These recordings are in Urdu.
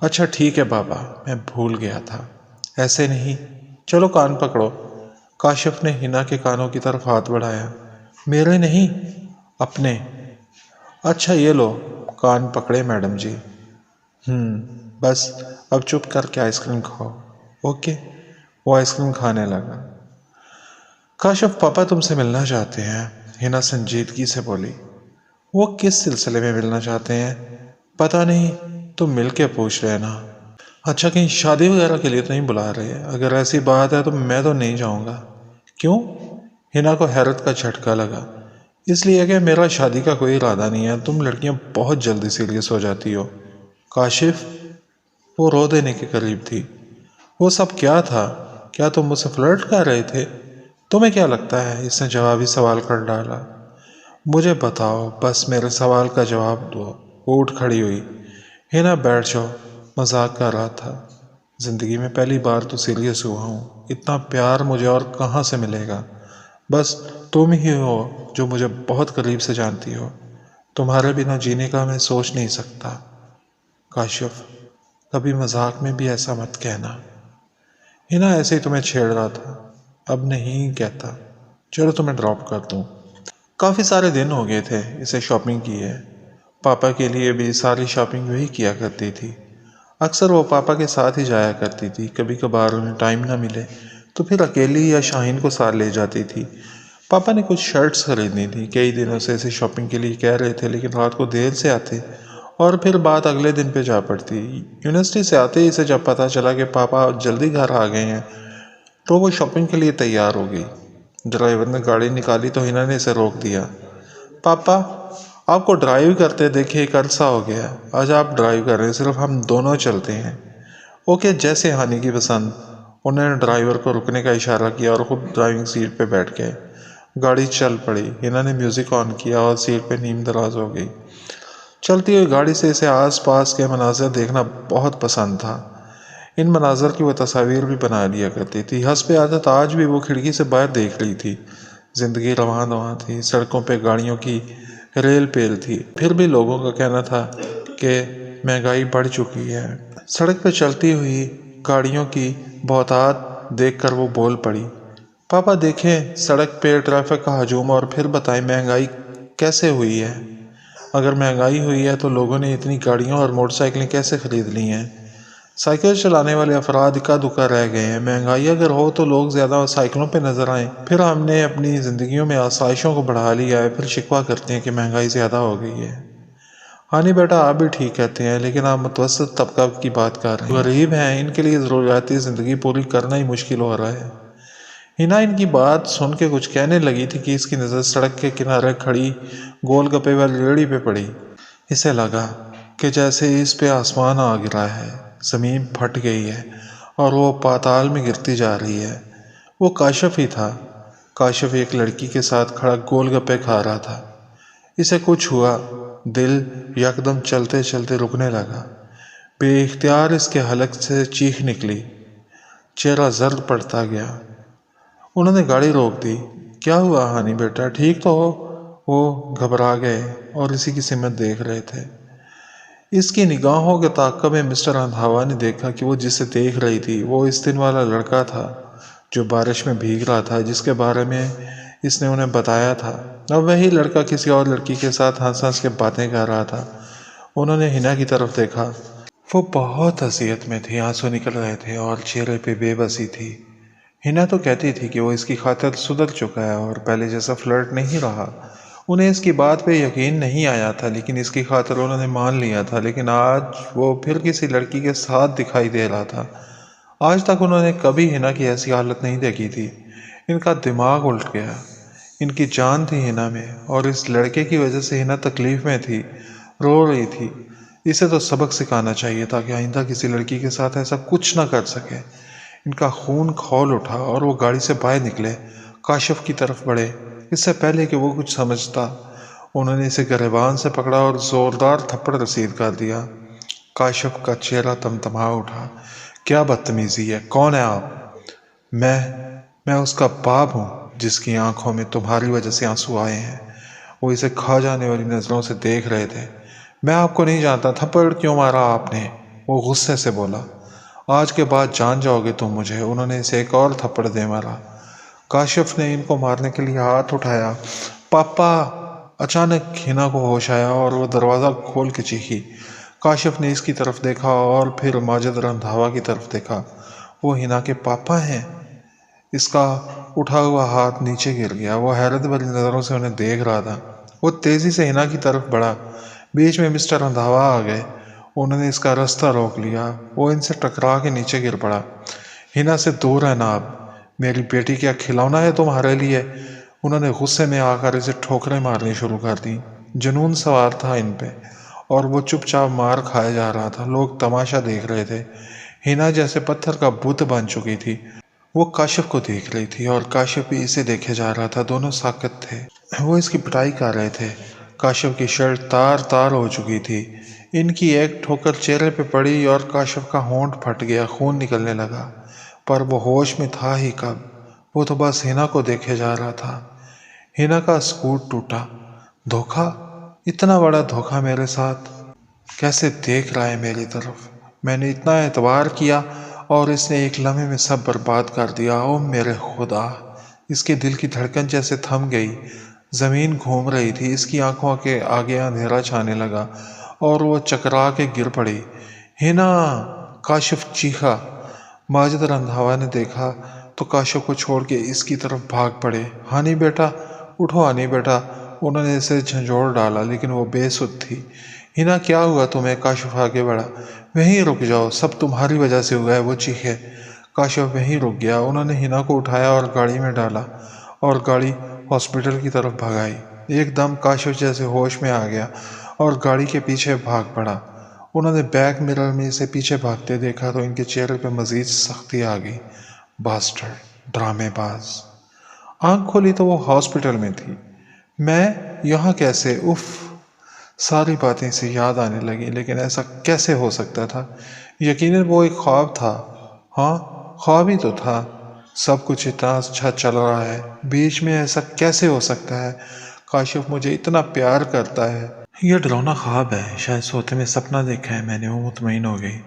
اچھا ٹھیک ہے بابا، میں بھول گیا تھا، ایسے نہیں، چلو کان پکڑو۔ کاشف نے ہنا کے کانوں کی طرف ہاتھ بڑھایا۔ میرے نہیں، اپنے۔ اچھا یہ لو، کان پکڑے میڈم جی۔ بس اب چپ کر کے آئس کریم کھاؤ، اوکے؟ وہ آئس کریم کھانے لگا۔ کاشف پاپا تم سے ملنا چاہتے ہیں، ہنا سنجیدگی سے بولی۔ وہ کس سلسلے میں ملنا چاہتے ہیں؟ پتہ نہیں، تم مل کے پوچھ لینا۔ اچھا کہیں شادی وغیرہ کے لیے تو نہیں بلا رہے؟ اگر ایسی بات ہے تو میں تو نہیں جاؤں گا۔ کیوں؟ ہنا کو حیرت کا جھٹکا لگا۔ اس لیے کہ میرا شادی کا کوئی ارادہ نہیں ہے، تم لڑکیاں بہت جلدی سیریس ہو جاتی ہو۔ کاشف، وہ رو دینے کے قریب تھی۔ وہ سب کیا تھا؟ کیا تم مجھ سے فلرٹ کر رہے تھے؟ تمہیں کیا لگتا ہے؟ اس نے جوابی سوال کر ڈالا۔ مجھے بتاؤ، بس میرے سوال کا جواب دو۔ وہ اٹھ کھڑی ہوئی۔ ہنا بیٹھ جاؤ، مذاق کر رہا تھا۔ زندگی میں پہلی بار تو سیریس ہوا ہوں، اتنا پیار مجھے اور کہاں سے ملے گا؟ بس تم ہی ہو جو مجھے بہت قریب سے جانتی ہو، تمہارے بنا جینے کا میں سوچ نہیں سکتا۔ کاشف، کبھی مذاق میں بھی ایسا مت کہنا۔ ہنا ایسے ہی تمہیں چھیڑ رہا تھا، اب نہیں کہتا۔ چلو تمہیں ڈراپ کر دوں۔ کافی سارے دن ہو گئے تھے اسے شاپنگ کی ہے۔ پاپا کے لیے بھی ساری شاپنگ وہی کیا کرتی تھی۔ اکثر وہ پاپا کے ساتھ ہی جایا کرتی تھی، کبھی کبھار انہیں ٹائم نہ ملے تو پھر اکیلی یا شاہین کو ساتھ لے جاتی تھی۔ پاپا نے کچھ شرٹس خریدنی تھی، کئی دنوں سے اسے شاپنگ کے لیے کہہ رہے تھے، لیکن رات کو دیر سے آتے اور پھر بات اگلے دن پہ جا پڑتی۔ یونیورسٹی سے آتے ہی اسے جب پتہ چلا کہ پاپا جلدی گھر آ گئے ہیں تو وہ شاپنگ کے لیے تیار ہو گئی۔ ڈرائیور نے گاڑی نکالی تو ہنا نے اسے روک دیا۔ پاپا، آپ کو ڈرائیو کرتے دیکھے ایک عرصہ ہو گیا، آج آپ ڈرائیو کر رہے ہیں، صرف ہم دونوں چلتے ہیں۔ اوکے، جیسے ہانی کی پسند۔ انہوں نے ڈرائیور کو رکنے کا اشارہ کیا اور خود ڈرائیونگ سیٹ پہ بیٹھ گئے۔ گاڑی چل پڑی۔ ہنا نے میوزک آن کیا اور سیٹ پہ نیم دراز ہو گئی۔ چلتی ہوئی گاڑی سے اسے آس پاس کے مناظر دیکھنا بہت پسند تھا۔ ان مناظر کی وہ تصاویر بھی بنا لیا کرتی تھی۔ حسب عادت آج بھی وہ کھڑکی سے باہر دیکھ رہی تھی۔ زندگی رواں رواں تھی، سڑکوں پہ گاڑیوں کی ریل پیل تھی، پھر بھی لوگوں کا کہنا تھا کہ مہنگائی بڑھ چکی ہے۔ سڑک پہ چلتی ہوئی گاڑیوں کی بہتات دیکھ کر وہ بول پڑی۔ پاپا دیکھیں سڑک پہ ٹریفک کا ہجوم، اور پھر بتائیں مہنگائی کیسے ہوئی ہے؟ اگر مہنگائی ہوئی ہے تو لوگوں نے اتنی گاڑیاں اور موٹر سائیکلیں کیسے خرید لی ہیں؟ سائیکل چلانے والے افراد اکا دکا رہ گئے ہیں۔ مہنگائی اگر ہو تو لوگ زیادہ سائیکلوں پہ نظر آئیں، پھر ہم نے اپنی زندگیوں میں آسائشوں کو بڑھا لیا ہے، پھر شکوہ کرتے ہیں کہ مہنگائی زیادہ ہو گئی ہے۔ ہانی بیٹا، آپ بھی ٹھیک کہتے ہیں، لیکن آپ متوسط طبقہ کی بات کر رہے ہیں۔ غریب ہیں، ان کے لیے ضروریاتی زندگی پوری کرنا ہی مشکل ہو رہا ہے۔ ہنا ان کی بات سن کے کچھ کہنے لگی تھی کہ اس کی نظر سڑک کے کنارے کھڑی گول گپے والی ریڑھی پہ پڑی۔ اسے لگا کہ جیسے اس پہ آسمان آ گرا ہے، زمین پھٹ گئی ہے اور وہ پاتال میں گرتی جا رہی ہے۔ وہ کاشف ہی تھا۔ کاشف ایک لڑکی کے ساتھ کھڑا گول گپے کھا رہا تھا۔ اسے کچھ ہوا، دل یکدم چلتے چلتے رکنے لگا۔ بے اختیار اس کے حلق سے چیخ نکلی، چہرہ زرد پڑتا گیا۔ انہوں نے گاڑی روک دی۔ کیا ہوا ہانی بیٹا، ٹھیک تو ہو؟ وہ گھبرا گئے اور اسی کی سمت دیکھ رہے تھے۔ اس کی نگاہوں کے تعاقب میں مسٹر رندھاوا نے دیکھا کہ وہ جسے دیکھ رہی تھی وہ اس دن والا لڑکا تھا جو بارش میں بھیگ رہا تھا، جس کے بارے میں اس نے انہیں بتایا تھا۔ اب وہی لڑکا کسی اور لڑکی کے ساتھ ہنس ہنس کے باتیں کر رہا تھا۔ انہوں نے ہنا کی طرف دیکھا۔ وہ بہت اذیت میں تھی، آنسو نکل رہے تھے اور چہرے پہ بے بسی تھی۔ ہنا تو کہتی تھی کہ وہ اس کی خاطر سدھر چکا ہے اور پہلے جیسا فلرٹ نہیں رہا۔ انہیں اس کی بات پہ یقین نہیں آیا تھا، لیکن اس کی خاطر انہوں نے مان لیا تھا۔ لیکن آج وہ پھر کسی لڑکی کے ساتھ دکھائی دے رہا تھا۔ آج تک انہوں نے کبھی ہنا کی ایسی حالت نہیں دیکھی تھی۔ ان کا دماغ الٹ گیا۔ ان کی جان تھی ہنا میں، اور اس لڑکے کی وجہ سے ہنا تکلیف میں تھی، رو رہی تھی۔ اسے تو سبق سکھانا چاہیے تاکہ آئندہ کسی لڑکی کے ساتھ ایسا کچھ نہ کر سکے۔ ان کا خون کھول اٹھا اور وہ گاڑی سے باہر نکلے، کاشف کی طرف بڑھے۔ اس سے پہلے کہ وہ کچھ سمجھتا، انہوں نے اسے گریبان سے پکڑا اور زوردار تھپڑ رسید کر دیا۔ کاشف کا چہرہ تمتما اٹھا۔ کیا بدتمیزی ہے، کون ہے آپ؟ میں اس کا باپ ہوں جس کی آنکھوں میں تمہاری وجہ سے آنسو آئے ہیں۔ وہ اسے کھا جانے والی نظروں سے دیکھ رہے تھے۔ میں آپ کو نہیں جانتا، تھپڑ کیوں مارا آپ نے؟ وہ غصے سے بولا، آج کے بعد جان جاؤ گے تم مجھے۔ انہوں نے اسے ایک اور تھپڑ دے مارا۔ کاشف نے ان کو مارنے کے لیے ہاتھ اٹھایا۔ پاپا! اچانک ہنا کو ہوش آیا اور وہ دروازہ کھول کے چیخی۔ کاشف نے اس کی طرف دیکھا اور پھر ماجد رندھاوا کی طرف دیکھا۔ وہ ہنا کے پاپا ہیں؟ اس کا اٹھا ہوا ہاتھ نیچے گر گیا۔ وہ حیرت بھری نظروں سے انہیں دیکھ رہا تھا۔ وہ تیزی سے ہنا کی طرف بڑھا۔ بیچ میں مسٹر رندھاوا آ گئے۔ انہوں نے اس کا راستہ روک لیا۔ وہ ان سے ٹکرا کے نیچے گر پڑا۔ ہنا سے دور رہنا آپ، میری بیٹی کیا کھلونا ہے تمہارے لیے؟ انہوں نے غصے میں آ کر اسے ٹھوکریں مارنی شروع کر دی۔ جنون سوار تھا ان پہ اور وہ چپ چاپ مار کھائے جا رہا تھا۔ لوگ تماشا دیکھ رہے تھے۔ ہنا جیسے پتھر کا بت بن چکی تھی۔ وہ کاشف کو دیکھ رہی تھی اور کاشف بھی اسے دیکھے جا رہا تھا۔ دونوں ساکت تھے۔ وہ اس کی پٹائی کر رہے تھے۔ کاشف کی شرٹ تار تار ہو چکی تھی۔ ان کی ایک ٹھوکر چہرے پہ پڑی اور کاشف کا ہونٹ پھٹ گیا، خون نکلنے لگا۔ پر وہ ہوش میں تھا ہی کب؟ وہ تو بس ہنا کو دیکھے جا رہا تھا۔ ہنا کا سکوٹ ٹوٹا۔ دھوکا؟ اتنا بڑا دھوکا میرے ساتھ؟ کیسے دیکھ رہا ہے میری طرف؟ میں نے اتنا اعتبار کیا اور اس نے ایک لمحے میں سب برباد کر دیا۔ او میرے خدا! اس کے دل کی دھڑکن جیسے تھم گئی۔ زمین گھوم رہی تھی۔ اس کی آنکھوں کے آگے اندھیرا چھانے لگا اور وہ چکرا کے گر پڑی۔ ہنا! کاشف چیخا۔ ماجد رندھاوا نے دیکھا تو کاشف کو چھوڑ کے اس کی طرف بھاگ پڑے۔ ہانی بیٹا، اٹھو ہانی بیٹا۔ انہوں نے اسے جھنجھوڑ ڈالا لیکن وہ بے سدھ تھی۔ ہنا کیا ہوا تمہیں؟ کاشف آگے بڑھا۔ وہیں رک جاؤ، سب تمہاری وجہ سے ہوا ہے، وہ چیخے۔ کاشف وہیں رک گیا۔ انہوں نے ہنا کو اٹھایا اور گاڑی میں ڈالا اور گاڑی ہاسپٹل کی طرف بھگائی۔ ایک دم کاشف جیسے ہوش میں آ گیا اور گاڑی کے پیچھے بھاگ پڑا۔ انہوں نے بیک مرر میں اسے پیچھے بھاگتے دیکھا تو ان کے چہرے پہ مزید سختی آ گئی۔ باسٹرڈ! ڈرامے باز! آنکھ کھولی تو وہ ہاسپٹل میں تھی۔ میں یہاں کیسے؟ اف! ساری باتیں اسے یاد آنے لگیں، لیکن ایسا کیسے ہو سکتا تھا؟ یقیناً وہ ایک خواب تھا۔ ہاں، خواب ہی تو تھا۔ سب کچھ اتنا اچھا چل رہا ہے، بیچ میں ایسا کیسے ہو سکتا ہے؟ کاشف مجھے اتنا پیار کرتا ہے۔ یہ ڈراؤنا خواب ہے، شاید سوتے میں سپنا دیکھا ہے میں نے، وہ مطمئن ہو گئی۔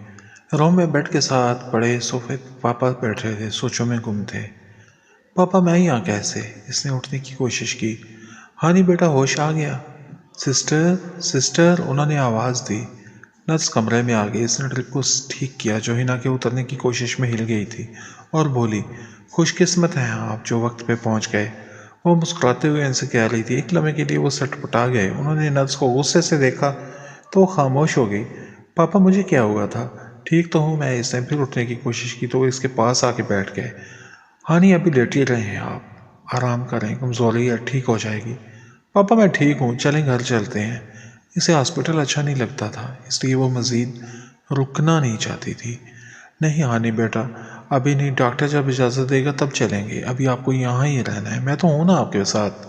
روم میں بیڈ کے ساتھ بڑے صوفے پاپا بیٹھے تھے، سوچوں میں گم تھے۔ پاپا میں یہاں کیسے؟ اس نے اٹھنے کی کوشش کی۔ ہانی بیٹا ہوش آ گیا؟ Sister sister! انہوں نے آواز دی۔ نرس کمرے میں آ گئی۔ اس نے ڈرپ کو ٹھیک کیا جو ہنا کے اترنے کی کوشش میں ہل گئی تھی اور بولی، خوش قسمت ہیں آپ جو وقت پہ پہنچ گئے۔ وہ مسکراتے ہوئے ان سے کہہ رہی تھی۔ ایک لمحے کے لیے وہ سٹ پٹا گئے۔ انہوں نے نرس کو غصے سے دیکھا تو وہ خاموش ہو گئی۔ پاپا مجھے کیا ہوا تھا؟ ٹھیک تو ہوں میں۔ اس نے پھر اٹھنے کی کوشش کی تو وہ اس کے پاس آ کے بیٹھ گئے۔ ہانی ابھی لیٹی رہے ہیں آپ، آرام کریں، کمزوری ہے، ٹھیک ہو جائے گی۔ پاپا میں ٹھیک ہوں، چلیں گھر چلتے ہیں۔ اسے ہاسپٹل اچھا نہیں لگتا تھا، اس لیے وہ مزید رکنا نہیں چاہتی تھی۔ نہیں ہانی بیٹا، ابھی نہیں، ڈاکٹر جب اجازت دے گا تب چلیں گے، ابھی آپ کو یہاں ہی رہنا ہے، میں تو ہوں نا آپ کے ساتھ۔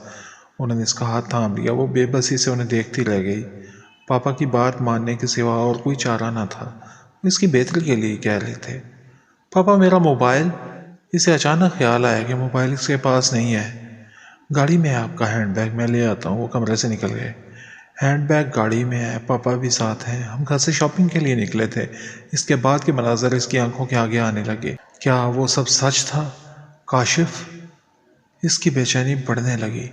انہوں نے اس کا ہاتھ تھام لیا۔ وہ بے بسی سے انہیں دیکھتی رہ گئی۔ پاپا کی بات ماننے کے سوا اور کوئی چارہ نہ تھا، وہ اس کی بہتری کے لیے کہہ رہے تھے۔ پاپا میرا موبائل؟ اسے اچانک خیال آیا کہ موبائل اس کے پاس نہیں ہے۔ گاڑی میں ہے آپ کا ہینڈ بیگ، میں لے آتا ہوں۔ وہ کمرے سے نکل گئے۔ ہینڈ بیگ گاڑی میں ہے، پاپا بھی ساتھ ہیں، ہم گھر سے شاپنگ کے لیے نکلے تھے۔ اس کے بعد کے مناظر اس کی آنکھوں کے آگے آنے لگے۔ کیا وہ سب سچ تھا؟ کاشف؟ اس کی بے چینی بڑھنے لگی۔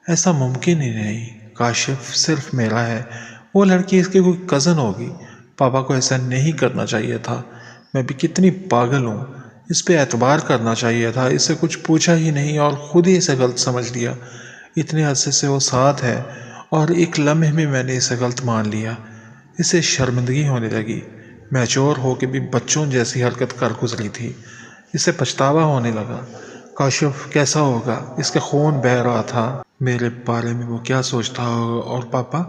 ایسا ممکن ہی نہیں، کاشف صرف میرا ہے، وہ لڑکی اس کی کوئی کزن ہوگی۔ پاپا کو ایسا نہیں کرنا چاہیے تھا، میں بھی کتنی پاگل ہوں، اس پہ اعتبار کرنا چاہیے تھا، اس سے کچھ پوچھا ہی نہیں اور خود ہی اسے غلط سمجھ لیا۔ اتنے عرصے سے وہ ساتھ ہے اور ایک لمحے میں میں نے اسے غلط مان لیا۔ اسے شرمندگی ہونے لگی، میچور ہو کے بھی بچوں جیسی حرکت کر گزری تھی۔ اسے پچھتاوا ہونے لگا۔ کاشف کیسا ہوگا؟ اس کے خون بہہ رہا تھا۔ میرے بارے میں وہ کیا سوچتا ہوگا؟ اور پاپا؟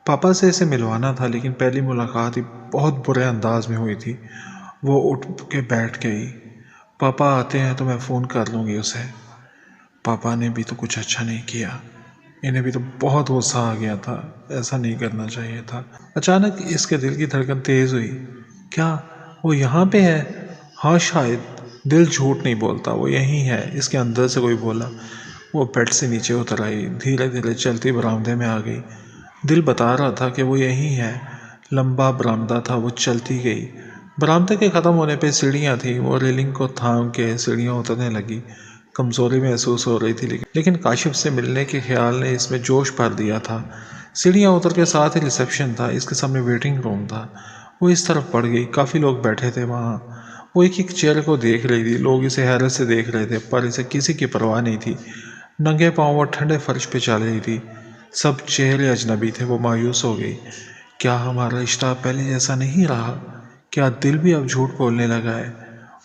پاپا سے اسے ملوانا تھا لیکن پہلی ملاقات ہی بہت برے انداز میں ہوئی تھی۔ وہ اٹھ کے بیٹھ گئی۔ پاپا آتے ہیں تو میں فون کر لوں گی اسے۔ پاپا نے بھی تو کچھ اچھا نہیں کیا، انہیں بھی تو بہت غصہ آ گیا تھا، ایسا نہیں کرنا چاہیے تھا۔ اچانک اس کے دل کی دھڑکن تیز ہوئی۔ کیا وہ یہاں پہ ہے؟ ہاں شاید، دل جھوٹ نہیں بولتا، وہ یہیں ہے، اس کے اندر سے کوئی بولا۔ وہ بیڈ سے نیچے اتر آئی، دھیرے دھیرے چلتی برآمدے میں آ گئی۔ دل بتا رہا تھا کہ وہ یہیں ہے، لمبا برآمدہ تھا، وہ چلتی گئی۔ برآمدے کے ختم ہونے پہ سیڑھیاں تھیں، وہ ریلنگ کو تھام کے سیڑھیاں اترنے لگی۔ کمزوری محسوس ہو رہی تھی لیکن کاشف سے ملنے کے خیال نے اس میں جوش بھر دیا تھا۔ سیڑھیاں اتر کے ساتھ ہی ریسیپشن تھا، اس کے سامنے ویٹنگ روم تھا۔ وہ اس طرف بڑھ گئی، کافی لوگ بیٹھے تھے وہاں۔ وہ ایک ایک چہرے کو دیکھ رہی تھی، لوگ اسے حیرت سے دیکھ رہے تھے پر اسے کسی کی پرواہ نہیں تھی۔ ننگے پاؤں وہ ٹھنڈے فرش پہ چل رہی تھی، سب چہرے اجنبی تھے۔ وہ مایوس ہو گئی، کیا ہمارا رشتہ پہلے جیسا نہیں رہا؟ کیا دل بھی اب جھوٹ بولنے لگا ہے؟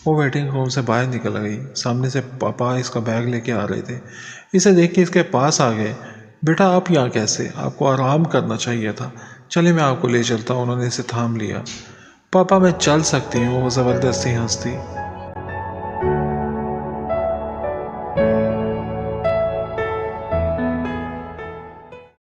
وہ ویٹنگ روم سے باہر نکل گئی، سامنے سے پاپا اس کا بیگ لے کے آ رہے تھے۔ اسے دیکھ کے اس کے پاس آ گئے۔ بیٹا آپ یہاں کیسے؟ آپ کو آرام کرنا چاہیے تھا۔ چلے میں آپ کو لے چلتا ہوں۔ انہوں نے اسے تھام لیا۔ پاپا میں چل سکتی ہوں، وہ زبردستی ہنس دی۔